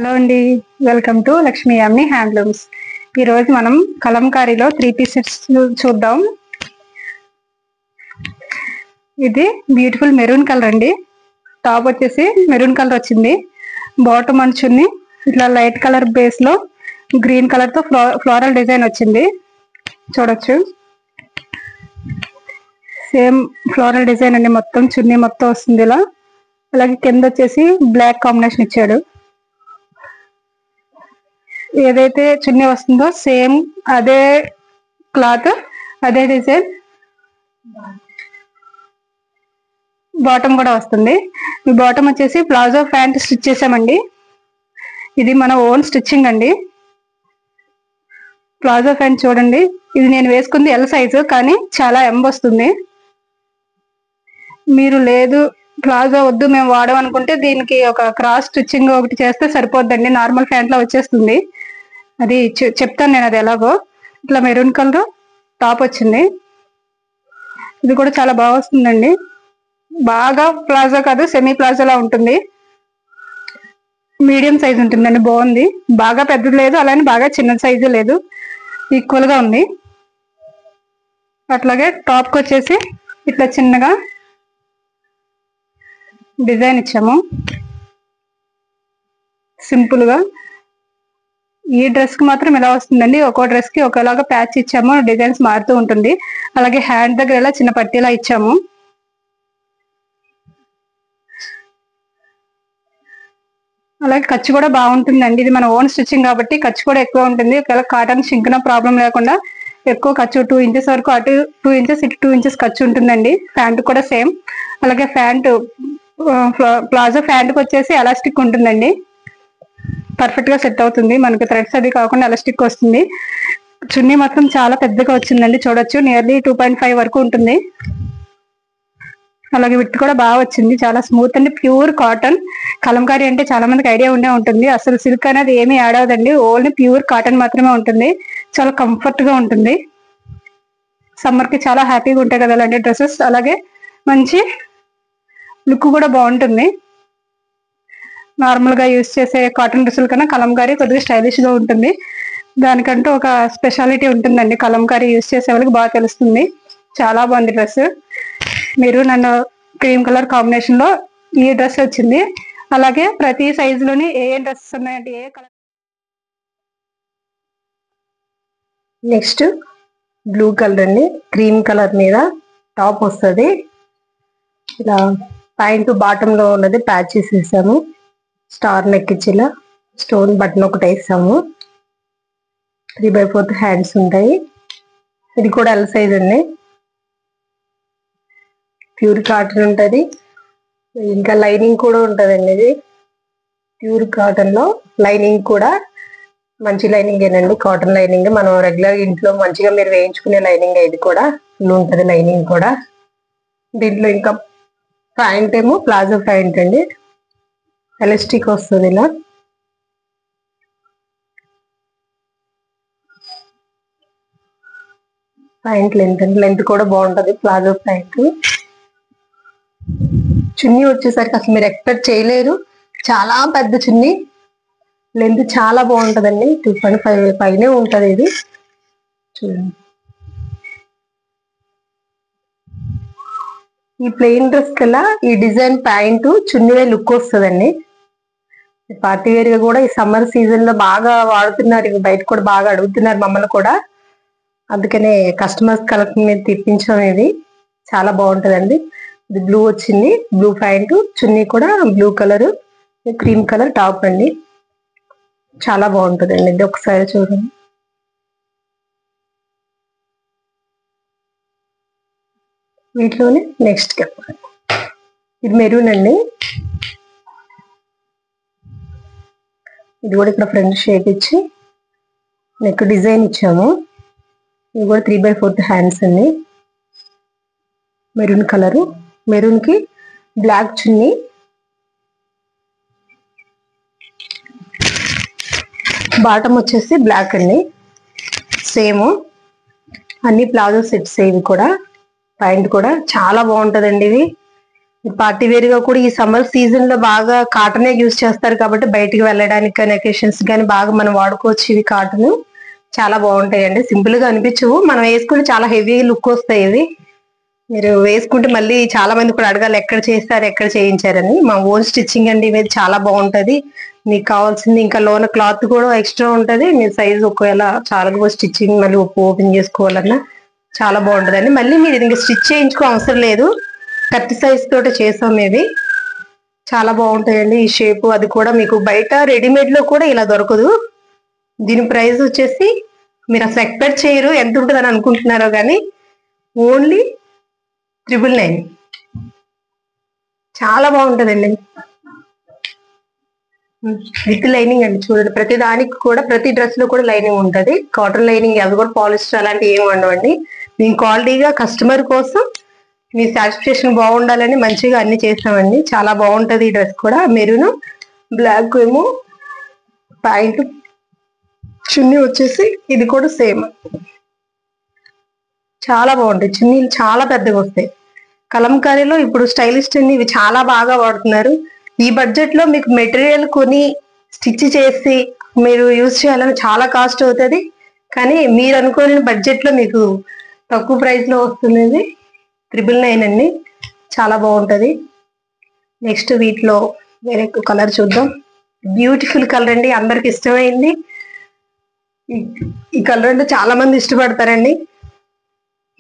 Hello అండి, welcome to Lakshmi Yamini handlooms. ఈరోజు మనం కలంకారీలో 3 పీసెస్ చూద్దాం. ఇది బ్యూటిఫుల్ మెరూన్ కలర్ అండి. టాప్ వచ్చేసి మెరూన్ కలర్ వచ్చింది. బాటమ్ అంచుని ఇట్లా లైట్ కలర్ బేస్ లో గ్రీన్ కలర్ తో ఫ్లోరల్ డిజైన్ వచ్చింది. చూడొచ్చు, సేమ్ ఫ్లోరల్ డిజైన్ అండి. మొత్తం చున్నీ మొత్తం వస్తుంది ఇలా. అలాగే కింద వచ్చేసి బ్లాక్ కాంబినేషన్ ఇచ్చాడు. ఏదైతే చున్నీ వస్తుందో సేమ్ అదే క్లాత్, అదే డిజైన్ బాటమ్ కూడా వస్తుంది. ఈ బాటమ్ వచ్చేసి ప్లాజో ప్యాంట్ స్టిచ్ చేసామండి. ఇది మన ఓన్ స్టిచ్చింగ్ అండి. ప్లాజో ప్యాంట్ చూడండి, ఇది నేను వేసుకుంది ఎల్ సైజు, కానీ చాలా ఎం వస్తుంది. మీరు లేదు ప్లాజో వద్దు మేము వాడడం అనుకుంటే దీనికి ఒక క్రాస్ స్టిచ్చింగ్ ఒకటి చేస్తే సరిపోద్దండి. నార్మల్ ప్యాంట్ లో వచ్చేస్తుంది. అది చెప్తాను నేను అది ఎలాగో. ఇట్లా మెరూన్ కలర్ టాప్ వచ్చింది. ఇది కూడా చాలా బాగా వస్తుందండి. బాగా ప్లాజో కాదు, సెమీ ప్లాజోలా ఉంటుంది. మీడియం సైజ్ ఉంటుందండి. బాగుంది. బాగా పెద్దది లేదు, అలానే బాగా చిన్న సైజు లేదు, ఈక్వల్ గా ఉంది. అట్లాగే టాప్ కి వచ్చేసి ఇట్లా చిన్నగా డిజైన్ ఇచ్చాము సింపుల్ గా. ఈ డ్రెస్ కి మాత్రం ఇలా వస్తుందండి. ఒక్కో డ్రెస్ కి ఒకలాగా ప్యాచ్ ఇచ్చాము, డిజైన్స్ మారుతూ ఉంటుంది. అలాగే హ్యాండ్ దగ్గర ఇలా చిన్న పట్టీలా ఇచ్చాము. అలాగే ఖర్చు కూడా బాగుంటుందండి. ఇది మన ఓన్ స్టిచ్చింగ్ కాబట్టి ఖర్చు కూడా ఎక్కువ ఉంటుంది. ఒకవేళ కాటన్ షింకిన ప్రాబ్లం లేకుండా ఎక్కువ ఖర్చు 2 ఇంచెస్ వరకు, అటు 2 ఇంచెస్ ఇటు 2 ఇంచెస్ ఖర్చు ఉంటుందండి. ప్యాంట్ కూడా సేమ్. అలాగే ప్యాంట్ ప్లాజో ప్యాంట్కి వచ్చేసి ఎలాస్టిక్ ఉంటుందండి. పర్ఫెక్ట్ గా సెట్ అవుతుంది. మనకి థ్రెడ్స్ అది కాకుండా ఎలాస్టిక్ వస్తుంది. చున్నీ మాత్రం చాలా పెద్దగా వచ్చిందండి. చూడొచ్చు, నియర్లీ 2.5 వరకు ఉంటుంది. అలాగే విత్ కూడా బాగా వచ్చింది. చాలా స్మూత్ అండి, ప్యూర్ కాటన్. కలంకారీ అంటే చాలా మందికి ఐడియా ఉండే ఉంటుంది. అసలు సిల్క్ అనేది ఏమీ యాడ్ అవ్వదండి, ఓన్లీ ప్యూర్ కాటన్ మాత్రమే ఉంటుంది. చాలా కంఫర్ట్ గా ఉంటుంది. సమ్మర్ కి చాలా హ్యాపీగా ఉంటాయి కదా అలాంటి డ్రెస్సెస్. అలాగే మంచి లుక్ కూడా బాగుంటుంది. నార్మల్ గా యూజ్ చేసే కాటన్ డ్రెస్సుల కన్నా కలంకారీ కొద్దిగా స్టైలిష్ గా ఉంటుంది. దానికంటూ ఒక స్పెషాలిటీ ఉంటుందండి. కలంకారీ యూజ్ చేసే వాళ్ళకి బాగా తెలుస్తుంది. చాలా బాగుంది dress. Maroon and cream colour combination లో ఈ డ్రెస్ వచ్చింది. అలాగే ప్రతి సైజు లోని ఏ డ్రెస్సెస్ ఉన్నాయంటే ఏ కలర్. నెక్స్ట్ బ్లూ కలర్ అండి. క్రీమ్ కలర్ మీద టాప్ వస్తుంది. ఇలా ప్యాంట్ బాటమ్ లో ఉన్నది ప్యాచెస్ వేసాము. స్టార్ నెక్ ఇచ్చి ఇలా స్టోన్ బటన్ ఒకటి వేసాము. 3/4 హ్యాండ్స్ ఉంటాయి. ఇది కూడా ఎల్ సైజ్ అండి. ప్యూర్ కాటన్ ఉంటుంది. ఇంకా లైనింగ్ కూడా ఉంటుందండి. ఇది ప్యూర్ కాటన్ లో లైనింగ్ కూడా మంచి లైనింగ్ ఏనండి. కాటన్ లైనింగ్ మనం రెగ్యులర్ ఇంట్లో మంచిగా మీరు వేయించుకునే లైనింగ్. ఇది కూడా ఫుల్ ఉంటుంది లైనింగ్ కూడా. దీంట్లో ఇంకా ప్యాంట్ ఏమో ప్లాజో ప్యాంట్ అండి. ఎలాస్టిక్ వస్తుంది ఇలా. ప్యాంట్ లెంత్ కూడా బాగుంటది ప్లాజో ప్యాంట్. చున్నీ వచ్చేసరికి అసలు మీరు ఎక్స్పెక్ట్ చేయలేరు, చాలా పెద్ద చున్నీ. లెంత్ చాలా బాగుంటదండి. 2.5 పైనే ఉంటది ఇది. చూడండి, ఈ ప్లెయిన్ డ్రెస్ కల్లా ఈ డిజైన్ ప్యాంటు చున్నీ లుక్ వస్తుందండి. పార్టీ వేర్ గా కూడా ఈ సమ్మర్ సీజన్ లో బాగా వాడుతున్నారు. బయట కూడా బాగా అడుగుతున్నారు మమ్మల్ని కూడా. అందుకనే కస్టమర్స్ కలెక్షన్ మీద తెప్పించాం. ఇది చాలా బాగుంటదండి. ఇది బ్లూ వచ్చింది, బ్లూ ప్యాంటు, చున్నీ కూడా blue colour, cream colour top అండి. చాలా బాగుంటుందండి. ఇది ఒకసారి చూడండి. వీటిలోనే నెక్స్ట్ ఇది మెరూన్ అండి. ఇది కూడా ఇక్కడ ఫ్రంట్ షేప్ ఇచ్చి నెక్ డిజైన్ ఇచ్చాము. ఇది కూడా 3/4 హ్యాండ్స్ అండి. మెరూన్ కలరు, మెరూన్ కి బ్లాక్ చున్నీ. బాటమ్ వచ్చేసి బ్లాక్ అండి. సేమ్ అన్ని ప్లాజో సెట్స్. ఇవి కూడా ప్యాంట్ కూడా చాలా బాగుంటదండి. ఇది పార్టీ వేర్ గా కూడా ఈ సమ్మర్ సీజన్ లో బాగా కాటనే యూజ్ చేస్తారు కాబట్టి బయటికి వెళ్ళడానికి కానీ అకేషన్స్ కానీ బాగా మనం వాడుకోవచ్చు. ఇవి కాటన్ చాలా బాగుంటాయండి. సింపుల్ గా అనిపించవు, మనం వేసుకుంటే చాలా హెవీ లుక్ వస్తాయి. ఇవి మీరు వేసుకుంటే మళ్ళీ చాలా మంది కూడా అడగాలి ఎక్కడ చేస్తారు ఎక్కడ చేయించారని. మా ఓన్ స్టిచ్చింగ్ అండి ఇది, చాలా బాగుంటది. మీకు కావాల్సింది ఇంకా లోన క్లాత్ కూడా ఎక్స్ట్రా ఉంటది. మీరు సైజ్ ఒకవేళ చాలా స్టిచ్చింగ్ మళ్ళీ ఓపెన్ చేసుకోవాలన్నా చాలా బాగుంటదండి. మళ్ళీ మీరు ఇంకా స్టిచ్ చేయించుకో అవసరం లేదు, 30 సైజ్ తోటి చేసాం. ఇవి చాలా బాగుంటాయండి. ఈ షేప్ అది కూడా మీకు బయట రెడీమేడ్ లో కూడా ఇలా దొరకదు. దీని ప్రైస్ వచ్చేసి మీరు అసలు ఎక్స్పెక్ట్ చేయరు ఎంత ఉంటుందని అనుకుంటున్నారో కానీ ఓన్లీ 999. చాలా బాగుంటదండి. విత్ లైనింగ్ అండి. చూడండి ప్రతి దానికి కూడా ప్రతి డ్రెస్ లో కూడా లైనింగ్ ఉంటది. కాటన్ లైనింగ్, అవి కూడా పాలిస్టర్ అలాంటివి ఏమి ఉండవండి. మేము క్వాలిటీగా కస్టమర్ కోసం మీ సాటిస్ఫాక్షన్ బాగుండాలని మంచిగా అన్ని చేస్తామండి. చాలా బాగుంటది ఈ డ్రెస్ కూడా. మెరూన్ బ్లాక్ ఏమో ప్యాంట్, చున్నీ వచ్చేసి ఇది కూడా సేమ్. చాలా బాగుంటాయి. చున్నీలు చాలా పెద్దగా వస్తాయి. కలంకారీలో ఇప్పుడు స్టైలిస్ట్ అన్ని ఇవి చాలా బాగా వాడుతున్నారు. ఈ బడ్జెట్ లో మీకు మెటీరియల్ కొని స్టిచ్ చేసి మీరు యూజ్ చేయాలని చాలా కాస్ట్ అవుతుంది. కానీ మీరు అనుకోని బడ్జెట్ లో మీకు తక్కువ ప్రైస్ లో వస్తుంది. 999 అండి. చాలా బాగుంటది. నెక్స్ట్ వీటిలో వేరే కలర్ చూద్దాం. బ్యూటిఫుల్ కలర్ అండి, అందరికి ఇష్టమైంది. ఈ కలర్ అంటే చాలా మంది ఇష్టపడతారండి,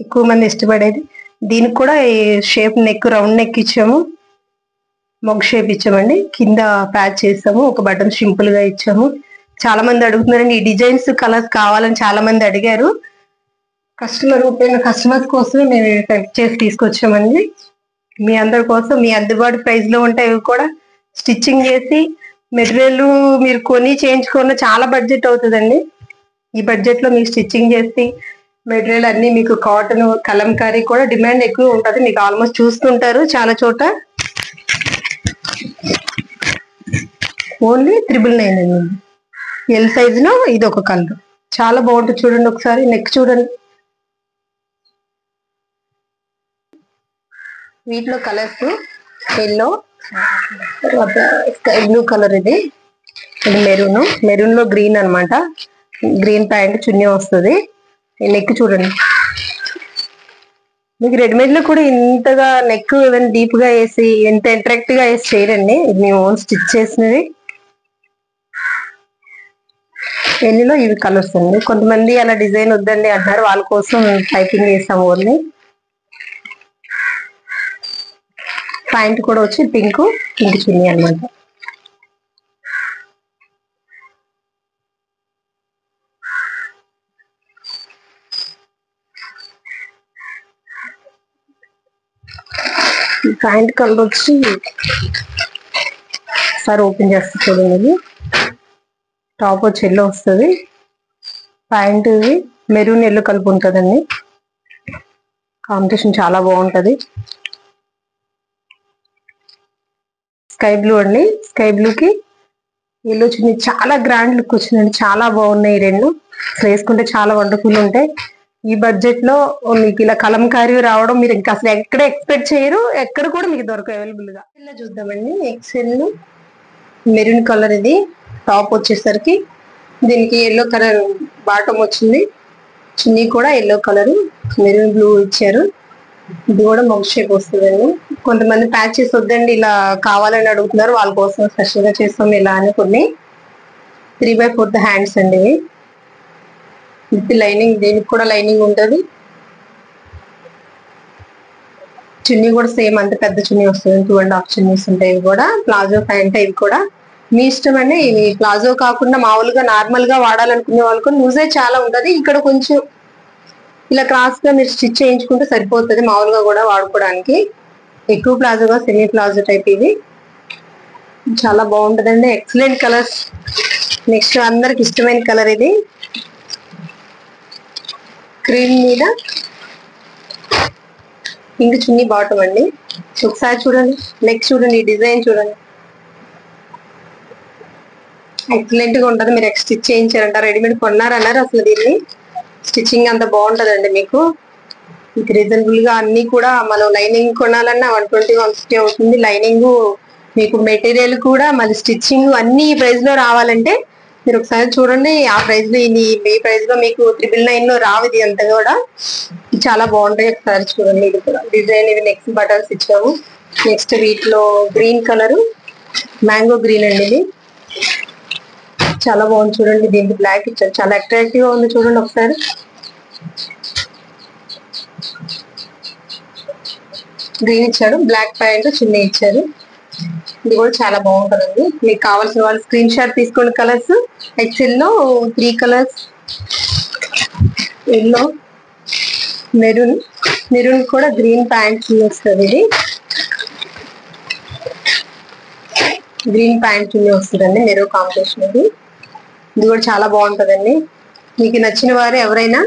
ఎక్కువ మంది ఇష్టపడేది. దీనికి కూడా షేప్ నెక్, రౌండ్ నెక్ ఇచ్చాము, మొగ్ షేప్ ఇచ్చామండి. కింద ప్యాచ్ చేసాము, ఒక బటన్ సింపుల్ గా ఇచ్చాము. చాలా మంది అడుగుతున్నారండి ఈ డిజైన్స్ కలర్స్ కావాలని చాలా మంది అడిగారు. కస్టమర్స్ కోసమే మేము సెలెక్ట్ చేసి తీసుకొచ్చామండి. మీ అందరి కోసం మీ అందుబాటు ప్రైస్ లో ఉంటాయి. ఇవి కూడా స్టిచ్చింగ్ చేసి మెటీరియల్ మీరు కొని చేయించుకున్న చాలా బడ్జెట్ అవుతుందండి. ఈ బడ్జెట్ లో మీకు స్టిచ్చింగ్ చేసి మెటీరియల్ అన్ని మీకు కాటన్, కలంకారీ కూడా డిమాండ్ ఎక్కువ ఉంటది. మీకు ఆల్మోస్ట్ చూస్తుంటారు చాలా చోట. ఓన్లీ 999 అండి. ఎల్ సైజ్ లో ఇది ఒక కలర్ చాలా బాగుంటుంది. చూడండి ఒకసారి నెక్ చూడండి. వీటిలో colours yellow, sky blue colour, ఇది మెరూన్ లో గ్రీన్ అన్నమాట. గ్రీన్ ప్యాంట్, చున్నీ వస్తుంది. నెక్ చూడండి. మీకు రెడీమేడ్ లో కూడా ఇంతగా నెక్ డీప్ గా వేసి ఎంత అట్రాక్ట్ గా వేసి చేయరండి. ఇది మేము ఓన్ స్టిచ్ చేసినవి. ఎన్నిలో ఇవి కలర్స్ అండి. కొంతమంది అలా డిజైన్ వద్దండి అంటారు, వాళ్ళ కోసం టైపింగ్ చేసాము ఓన్లీ. ప్యాంట్ కూడా వచ్చి పింక్ చున్నీ అన్నమాట. ప్యాంట్ కలర్ వచ్చి సార్ ఓపెన్ చేస్తే చూడండి. టాప్ వచ్చి ఎల్లో వస్తుంది, ప్యాంట్ మెరూన్ ఎల్లో కలిపి ఉంటుందండి. కాంబినేషన్ చాలా బాగుంటది. స్కై బ్లూ అండి. స్కై బ్లూకి ఎల్లో చున్నీ చాలా గ్రాండ్ లుక్ వచ్చిందండి. చాలా బాగున్నాయి ఈ రెండు. వేసుకుంటే చాలా వండర్ఫుల్ ఉంటాయి. ఈ బడ్జెట్ లో మీకు ఇలా కలంకారీ రావడం మీరు ఇంకా అసలు ఎక్కడ ఎక్స్పెక్ట్ చేయరు, ఎక్కడ కూడా మీకు దొరకవు అవైలబుల్ గా. ఇలా చూద్దామండి. ఎక్సెల్ మెరూన్ కలర్, ఇది టాప్ వచ్చేసరికి దీనికి ఎల్లో కలర్ బాటమ్ వచ్చింది. చున్నీ కూడా ఎల్లో కలర్ మెరూన్ బ్లూ ఇచ్చారు. ఇది కూడా మగ్ షేప్ వస్తుందండి. కొంతమంది ప్యాచెస్ వద్దండి ఇలా కావాలని అడుగుతున్నారు, వాళ్ళ కోసం స్పెషల్ గా చేస్తాం ఇలా అని. కొన్ని 3/4 హ్యాండ్స్ అండి. విత్ లైనింగ్, దీనికి కూడా లైనింగ్ ఉంటుంది. చున్నీ కూడా సేమ్ అంత పెద్ద చున్నీ వస్తుంది. 2.5 చున్నీస్ ఉంటాయి. ఇవి కూడా ప్లాజో ప్యాంట్. ఇవి కూడా మీ ఇష్టం అండి. ఇవి ప్లాజో కాకుండా మామూలుగా నార్మల్ గా వాడాలనుకునే వాళ్ళకు లూజే చాలా ఉంటది. ఇక్కడ కొంచెం ఇలా క్రాస్ గా మీరు స్టిచ్ చేయించుకుంటే సరిపోతుంది, మామూలుగా కూడా వాడుకోవడానికి. ఎక్కువ ప్లాజోగా సెమీ ప్లాజో టైప్. ఇది చాలా బాగుంటదండి. Excellent colours. నెక్స్ట్ అందరికి ఇష్టమైన కలర్ ఇది క్రీమ్ మీద పింక్ చున్నీ బాటమ్ అండి. ఒకసారి చూడండి, నెక్ చూడండి, ఈ డిజైన్ చూడండి. ఎక్సలెంట్ గా ఉంటది. మీరు స్టిచ్ చేయించారంట, రెడీమేడ్ కొన్నారన్నారు. అసలు దీన్ని స్టిచ్చింగ్ అంత బాగుంటదండి మీకు. మీకు రీజనబుల్ గా అన్ని కూడా మనం లైనింగ్ కొనాలన్నా 120 150 అవుతుంది. లైనింగ్ మీకు మెటీరియల్ కూడా మళ్ళీ స్టిచ్చింగ్ అన్ని ఈ ప్రైస్ లో రావాలంటే మీరు ఒకసారి చూడండి. ఆ ప్రైస్ లో ఇది ఈ ప్రైస్ లో మీకు 999 లో రావు. ఇది అంతా కూడా చాలా బాగుంటాయి. ఒకసారి చూడండి. ఇది కూడా డిజైన్ ఇవి నెక్స్ట్ బటన్స్ ఇచ్చాము. నెక్స్ట్ వీటిలో గ్రీన్ కలర్ మ్యాంగో గ్రీన్ అండి. ఇది చాలా బాగుంది చూడండి. దీనికి బ్లాక్ ఇచ్చారు. చాలా అట్రాక్టివ్ గా ఉంది చూడండి ఒకసారి. గ్రీన్ ఇచ్చాడు, బ్లాక్ ప్యాంట్ చున్నీ ఇచ్చారు. ఇది కూడా చాలా బాగుంటుందండి. మీకు కావాల్సిన వాళ్ళు స్క్రీన్ షాట్ తీసుకోండి. కలర్స్ ఎక్సెల్ లో 3 కలర్స్, ఎల్లో, మెరూన్, మెరూన్ కూడా గ్రీన్ ప్యాంట్ వస్తుంది. ఇది గ్రీన్ ప్యాంట్ వస్తుందండి, మెరూన్ కాంబినేషన్. ఇది కూడా చాలా బాగుంటుందండి. మీకు నచ్చిన వారు ఎవరైనా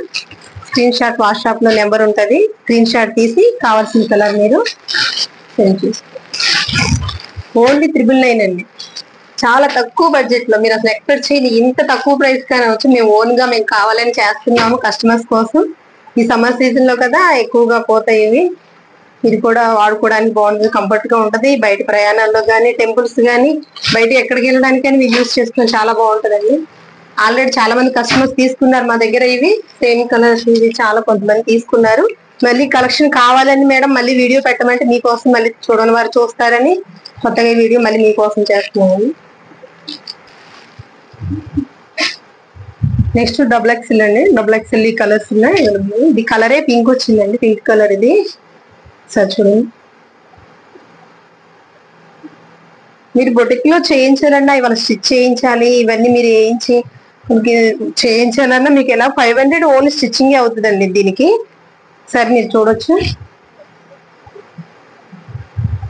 స్క్రీన్ షాట్ వాట్సాప్ లో నెంబర్ ఉంటుంది, స్క్రీన్ షాట్ తీసి కావాల్సిన కలర్ మీరు సెండ్ చేసుకోండి. ఓన్లీ 999 అండి. చాలా తక్కువ బడ్జెట్ లో మీరు అసలు ఎక్స్పెక్ట్ చేయని ఇంత తక్కువ ప్రైస్ కానీ వచ్చి మేము ఓన్ గా మేము కావాలని చేస్తున్నాము కస్టమర్స్ కోసం. ఈ సమ్మర్ సీజన్ లో కదా ఎక్కువగా పోతాయి ఇవి. ఇది కూడా వాడుకోవడానికి బాగుంటుంది, కంఫర్ట్ గా ఉంటది. బయట ప్రయాణాల్లో కానీ, టెంపుల్స్ కానీ, బయట ఎక్కడికి వెళ్ళడానికి కానీ మీరు యూజ్ చేసుకుని చాలా బాగుంటదండి. ఆల్రెడీ చాలా మంది కస్టమర్స్ తీసుకున్నారు మా దగ్గర. ఇవి సేమ్ కలర్స్ ఇవి చాలా కొంతమంది తీసుకున్నారు. మళ్ళీ కలెక్షన్ కావాలని మేడం మళ్ళీ వీడియో పెట్టమంటే మీకోసం మళ్ళీ చూడని వారు చూస్తారని కొత్తగా వీడియో మళ్ళీ మీకోసం చేస్తున్నాము. నెక్స్ట్ డబుల్ ఎక్స్ఎల్ అండి. డబుల్ ఎక్స్ఎల్ ఈ కలర్స్ ఉన్నాయి. ఇది కలరే పింక్ వచ్చిందండి, పింక్ కలర్. ఇది సార్ చూడండి. మీరు బొటిక్ లో చేయించాలన్నా ఇవాళ స్టిచ్ చేయించాలి, ఇవన్నీ మీరు వేయించి చేయించాలన్నా మీకు ఎలా 500 ఓన్లీ స్టిచ్చింగ్ అవుతుందండి దీనికి. సరే మీరు చూడొచ్చు.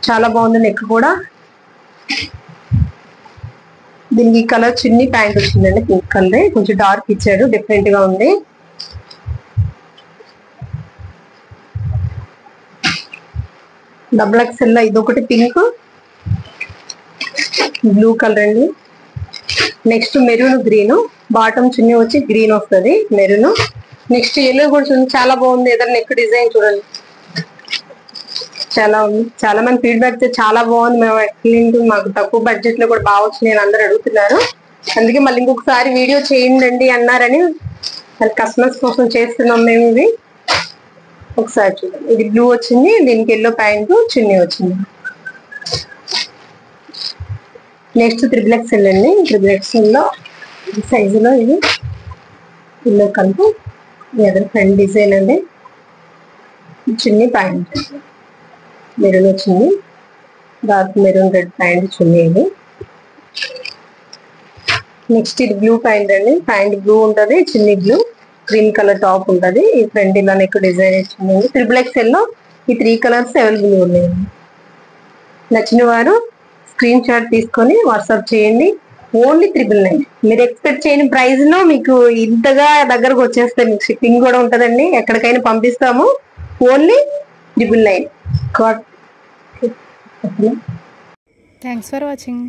చాలా బాగుంది. నెక్ కూడా దీనికి కలర్ చున్నీ ప్యాంట్ వచ్చిందండి, పింక్ కలర్. కొంచెం డార్క్ ఇచ్చాడు, డిఫరెంట్ గా ఉంది. డబుల్ ఎక్స్ఎల్ ఇది ఒకటి పింక్, బ్లూ కలర్ అండి. నెక్స్ట్ మెరూన్ గ్రీన్, బాటమ్ చున్నీ వచ్చి గ్రీన్ వస్తుంది, మెరూన్. నెక్స్ట్ ఎల్లో కూడా చూడండి, చాలా బాగుంది. ఏదైనా నెక్ డిజైన్ చూడండి, చాలా ఉంది. చాలా మంది ఫీడ్బ్యాక్ చాలా బాగుంది, మేము ఎక్సలెంట్, మాకు తక్కువ బడ్జెట్ లో కూడా బాగా వచ్చినాయి అని అందరూ అడుగుతున్నారు. అందుకే మళ్ళీ ఇంకొకసారి వీడియో చేయండి అన్నారని కస్టమర్స్ కోసం చేస్తున్నాం మేము. ఇది ఒకసారి చూడండి. ఇది బ్లూ వచ్చింది, దీనికి ఎల్లో ప్యాంట్ చున్నీ వచ్చింది. నెక్స్ట్ 3 XL అండి. 3 XL లో సైజులో ఇది ఎల్లో కలర్, ఎదురు ఫ్రంట్ డిజైన్ అండి. చున్నీ ప్యాంట్ మెరూన్ వచ్చింది, డార్క్ మెరూన్ రెడ్ ప్యాంట్ చున్నీ ఇది. నెక్స్ట్ ఇది బ్లూ ప్యాంట్ అండి. ప్యాంట్ బ్లూ ఉంటది, చున్నీ బ్లూ, గ్రీన్ కలర్ టాప్ ఉంటది. ఈ ఫ్రంట్ ఇలా నెక్ డిజైన్ వచ్చింది. 3 XL లో ఈ 3 కలర్స్ అవైలబుల్ ఉన్నాయండి. నచ్చిన వారు స్క్రీన్ షాట్ తీసుకొని వాట్సాప్ చేయండి. ఓన్లీ 999. మీరు ఎక్స్పెక్ట్ చేయని ప్రైస్ లో మీకు ఇంతగా దగ్గరకు వచ్చేస్తాయి. మీకు షిప్పింగ్ కూడా ఉంటదండి, ఎక్కడికైనా పంపిస్తాము. ఓన్లీ 999. Thanks for watching.